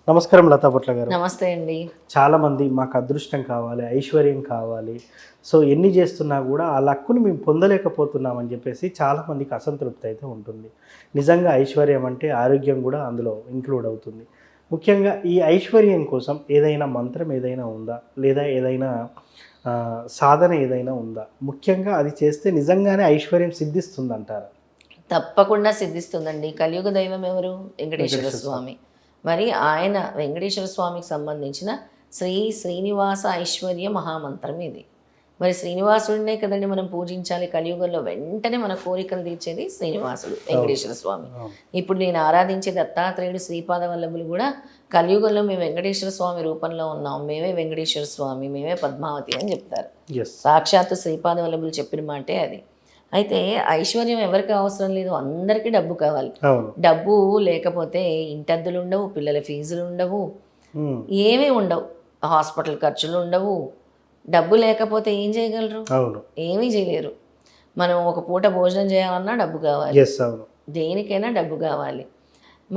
నమస్కారం లతా భట్ల గారు. నమస్తే అండి. చాలామంది మాకు అదృష్టం కావాలి, ఐశ్వర్యం కావాలి. సో ఎన్ని చేస్తున్నా కూడా ఆ లక్కుని మేము పొందలేకపోతున్నామని చెప్పేసి చాలామందికి అసంతృప్తి అయితే ఉంటుంది. నిజంగా ఐశ్వర్యం అంటే ఆరోగ్యం కూడా అందులో ఇంక్లూడ్ అవుతుంది. ముఖ్యంగా ఈ ఐశ్వర్యం కోసం ఏదైనా మంత్రం ఏదైనా ఉందా? లేదా ఏదైనా సాధన ఏదైనా ఉందా? ముఖ్యంగా అది చేస్తే నిజంగానే ఐశ్వర్యం సిద్ధిస్తుందంటారా? తప్పకుండా సిద్ధిస్తుందండి. కలియుగ దైవం ఎవరు? వెంకటేశ్వర స్వామి. మరి ఆయన వెంకటేశ్వర స్వామికి సంబంధించిన శ్రీనివాస ఐశ్వర్య మహామంత్రం ఇది. మరి శ్రీనివాసుడినే కదండి మనం పూజించాలి. కలియుగంలో వెంటనే మన కోరికలు తీర్చేది శ్రీనివాసుడు, వెంకటేశ్వర స్వామి. ఇప్పుడు నేను ఆరాధించే దత్తాత్రేయుడు, శ్రీపాద వల్లభులు కూడా కలియుగంలో మేము వెంకటేశ్వర స్వామి రూపంలో ఉన్నాం, మేమే వెంకటేశ్వర స్వామి, మేమే పద్మావతి అని చెప్తారు. సాక్షాత్తు శ్రీపాద వల్లభులు చెప్పిన మాటే అది. అయితే ఐశ్వర్యం ఎవరికి అవసరం లేదు, అందరికీ డబ్బు కావాలి. డబ్బు లేకపోతే ఇంటద్దులు ఉండవు, పిల్లల ఫీజులు ఉండవు, ఏమీ ఉండవు, హాస్పిటల్ ఖర్చులు ఉండవు. డబ్బు లేకపోతే ఏం చేయగలరు? ఏమీ చేయలేరు. మనం ఒక పూట భోజనం చేయాలన్నా డబ్బు కావాలి, దేనికైనా డబ్బు కావాలి.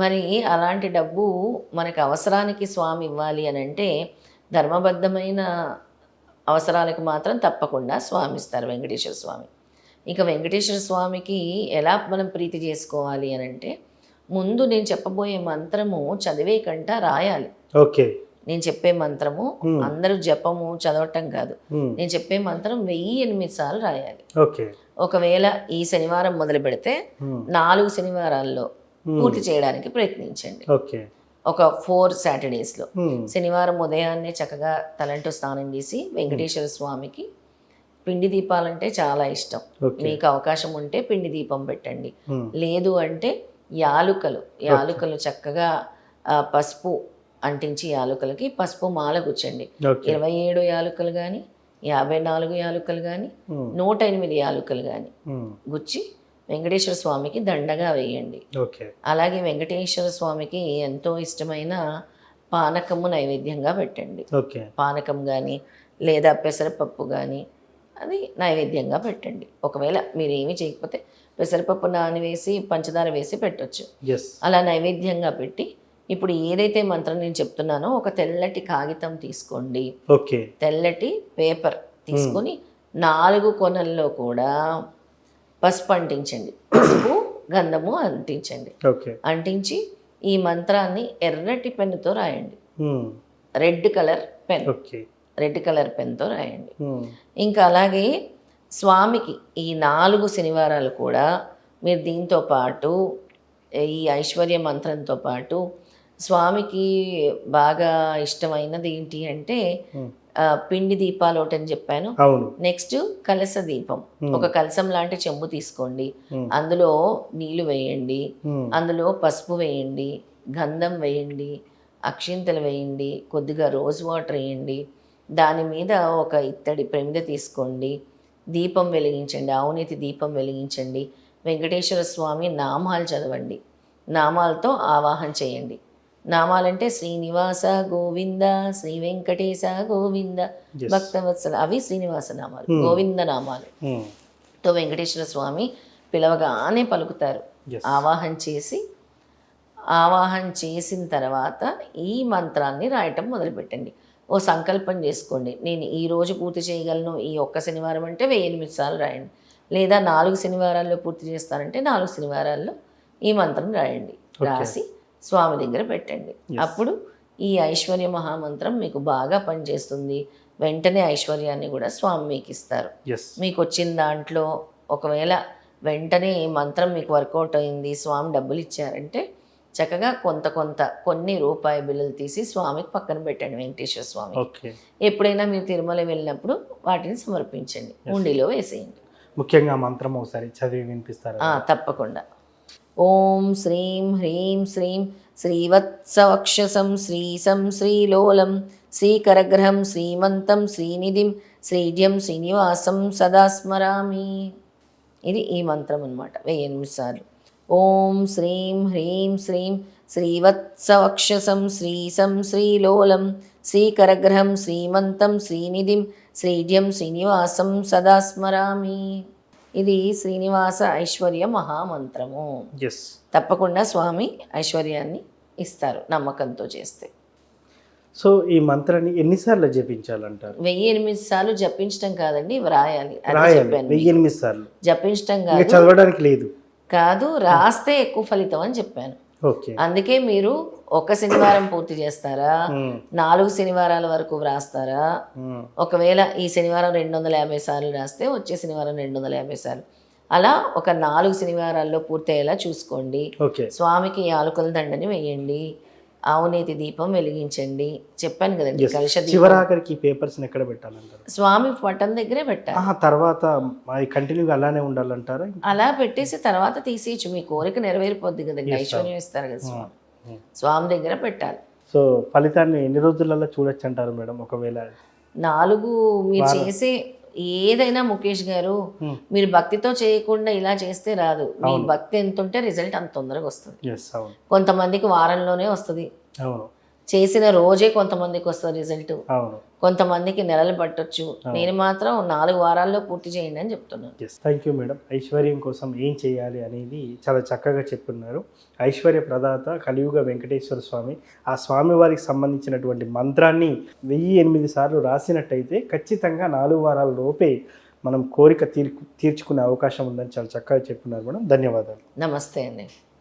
మరి అలాంటి డబ్బు మనకు అవసరానికి స్వామి ఇవ్వాలి అని అంటే ధర్మబద్ధమైన అవసరాలకు మాత్రం తప్పకుండా స్వామి ఇస్తారు, వెంకటేశ్వర స్వామి. ఇక వెంకటేశ్వర స్వామికి ఎలా మనం ప్రీతి చేసుకోవాలి అని అంటే ముందు నేను చెప్పబోయే మంత్రము చదివే కంట రాయాలి. ఓకే. నేను చెప్పే మంత్రము అందరూ జపము చదవటం కాదు. నేను చెప్పే మంత్రం 1008 సార్లు రాయాలి. ఒకవేళ ఈ శనివారం మొదలు పెడితే 4 శనివారాల్లో పూర్తి చేయడానికి ప్రయత్నించండి. ఒక 4 సాటర్డేస్లో శనివారం ఉదయాన్నే చక్కగా తలంటూ స్నానం చేసి వెంకటేశ్వర స్వామికి పిండి దీపాలంటే చాలా ఇష్టం. మీకు అవకాశం ఉంటే పిండి దీపం పెట్టండి. లేదు అంటే యాలుకలు చక్కగా పసుపు అంటించి యాలుకలకి పసుపు మాల గుచ్చండి. 27 యాలుకలు కానీ 54 యాలుకలు కానీ 108 యాలుకలు కానీ గుచ్చి వెంకటేశ్వర స్వామికి దండగా వేయండి. అలాగే వెంకటేశ్వర స్వామికి ఎంతో ఇష్టమైన పానకము నైవేద్యంగా పెట్టండి. పానకం కానీ లేదా పెసరపప్పు కానీ అది నైవేద్యంగా పెట్టండి. ఒకవేళ మీరు ఏమీ చేయకపోతే పెసరపప్పు నానవేసి పంచదార వేసి పెట్టొచ్చు. అలా నైవేద్యంగా పెట్టి ఇప్పుడు ఏదైతే మంత్రం నేను చెప్తున్నానో ఒక తెల్లటి కాగితం తీసుకోండి. తెల్లటి పేపర్ తీసుకొని 4 కొనల్లో కూడా పసుపు అంటించండి. పసుపు గంధము అంటించండి. అంటించి ఈ మంత్రాన్ని ఎర్రటి పెన్నుతో రాయండి. రెడ్ కలర్ పెన్తో రాయండి. ఇంకా అలాగే స్వామికి ఈ 4 శనివారాలు కూడా మీరు దీంతో పాటు ఈ ఐశ్వర్య మంత్రంతో పాటు స్వామికి బాగా ఇష్టమైనది ఏంటి అంటే పిండి దీపాలు ఒకటని చెప్పాను. నెక్స్ట్ కలస దీపం. ఒక కలసం లాంటి చెంబు తీసుకోండి, అందులో నీళ్లు వేయండి, అందులో పసుపు వేయండి, గంధం వేయండి, అక్షింతలు వేయండి, కొద్దిగా రోజ్ వాటర్ వేయండి. దాని మీద ఒక ఇత్తడి ప్రమిద తీసుకోండి, దీపం వెలిగించండి, ఆవునేతి దీపం వెలిగించండి. వెంకటేశ్వర స్వామి నామాలు చదవండి, నామాలతో ఆవాహన చేయండి. నామాలంటే శ్రీనివాస గోవింద, శ్రీ వెంకటేశ గోవింద, భక్తవత్సల, అవి శ్రీనివాస నామాలు, గోవింద నామాలు. తో వెంకటేశ్వర స్వామి పిలవగానే పలుకుతారు. ఆవాహన చేసిన తర్వాత ఈ మంత్రాన్ని రాయటం మొదలుపెట్టండి. ఓ సంకల్పం చేసుకోండి, నేను ఈరోజు పూర్తి చేయగలను, ఈ ఒక్క శనివారం అంటే 1008 సార్లు రాయండి. లేదా 4 శనివారాల్లో పూర్తి చేస్తానంటే 4 శనివారాల్లో ఈ మంత్రం రాయండి. రాసి స్వామి దగ్గర పెట్టండి. అప్పుడు ఈ ఐశ్వర్య మహామంత్రం మీకు బాగా పనిచేస్తుంది. వెంటనే ఐశ్వర్యాన్ని కూడా స్వామి మీకు ఇస్తారు. మీకు వచ్చిన దాంట్లో ఒకవేళ వెంటనే మంత్రం మీకు వర్కౌట్ అయింది, స్వామి డబ్బులు ఇచ్చారంటే చక్కగా కొన్ని రూపాయి బిళ్ళలు తీసి స్వామికి పక్కన పెట్టండి, వెంకటేశ్వర స్వామి. ఎప్పుడైనా మీరు తిరుమల వెళ్ళినప్పుడు వాటిని సమర్పించండి, ఉండిలో వేసేయండి. ముఖ్యంగా మంత్రం ఒకసారి చదివి వినిపిస్తారు? తప్పకుండా. ఓం శ్రీం హ్రీం శ్రీం శ్రీవత్సవక్షసం శ్రీలోలం శ్రీకరగ్రహం శ్రీమంతం శ్రీనిధిం శ్రీడ్యం శ్రీనివాసం సదా స్మరామి. ఇది ఈ మంత్రం అన్నమాట, 1008 సార్లు. ఓం శ్రీం హ్రీం శ్రీం శ్రీవత్సవక్షసం శ్రీలోలం శ్రీకరగ్రహం శ్రీమంతం శ్రీనిధిం శ్రీడ్యం శ్రీనివాసం సదా స్మరామి. ఇది శ్రీనివాస ఐశ్వర్య మహామంత్రము. తప్పకుండా స్వామి ఐశ్వర్యాన్ని ఇస్తారు నమ్మకంతో చేస్తే. సో ఈ మంత్రాన్ని ఎన్నిసార్లు జపించాలంటారు? 1008 సార్లు జపించడం కాదండి, వ్రాయాలి. అదే రాయాలి చెప్పాను. 1008 సార్లు. జపించడం ఇంకా కాదు, చదవడానికి లేదు. కాదు రాస్తే ఎక్కువ ఫలితం అని చెప్పాను. ఓకే. అందుకే మీరు ఒక శనివారం పూర్తి చేస్తారా, ఉమ్, 4 శనివారాల వరకు వ్రాస్తారా? ఉమ్, ఒకవేళ ఈ శనివారం 250 సార్లు రాస్తే వచ్చే శనివారం 250 సార్లు, అలా ఒక 4 శనివారాల్లో పూర్తయ్యేలా చూసుకోండి. ఓకే. స్వామికి యాలకుల దండని వేయండి, ఆవునేతి దీపం వెలిగించండి. చెప్పాను కదండి, కలశ దీపం చివరాఖరికి పేపర్స్ ఎక్కడ పెట్టాలంటారు? స్వామి పటం దగ్గరే పెట్టాలి. తర్వాత అవి కంటిన్యూగా అలానే ఉండాలంటారా? అలా పెట్టేసి తర్వాత తీసేయచ్చు, మీ కోరిక నెరవేరిపోద్ది కదండి, ఐశ్వర్యం ఇస్తారు కదా స్వామి. స్వామి దగ్గర పెట్టాలి. సో ఫలితాన్ని ఎన్ని రోజులలో చూడొచ్చు అంటారు మేడం? ఒకవేళ 4 మీరు చేసే ఏదైనా ముఖేష్ గారు, మీరు భక్తితో చేయకుండా ఇలా చేస్తే రాదు. మీ భక్తి ఎంత ఉంటే రిజల్ట్ అంత తొందరగా వస్తుంది. ఎస్, అవును కొంతమందికి వారంలోనే వస్తుంది, అవును చేసిన రోజే కొంతమందికి వస్తుంది రిజల్ట్, అవును. కొంతమందికి నెలలు పట్టొచ్చు. నేను మాత్రం 4 వారాల్లో పూర్తి చేయండి అని చెప్తున్నాను. Yes, thank you madam. ఐశ్వర్యం కోసం ఏం చేయాలి అనేది చాలా చక్కగా చెప్పున్నారు. ఐశ్వర్య ప్రదాత కలియుగ వెంకటేశ్వర స్వామి, ఆ స్వామి వారికి సంబంధించినటువంటి మంత్రాన్ని 1008 సార్లు రాసినట్టయితే ఖచ్చితంగా 4 వారాల లోపే మనం కోరిక తీర్చుకునే అవకాశం ఉందని చాలా చక్కగా చెప్పున్నారు మేడం. ధన్యవాదాలు. నమస్తే అండి.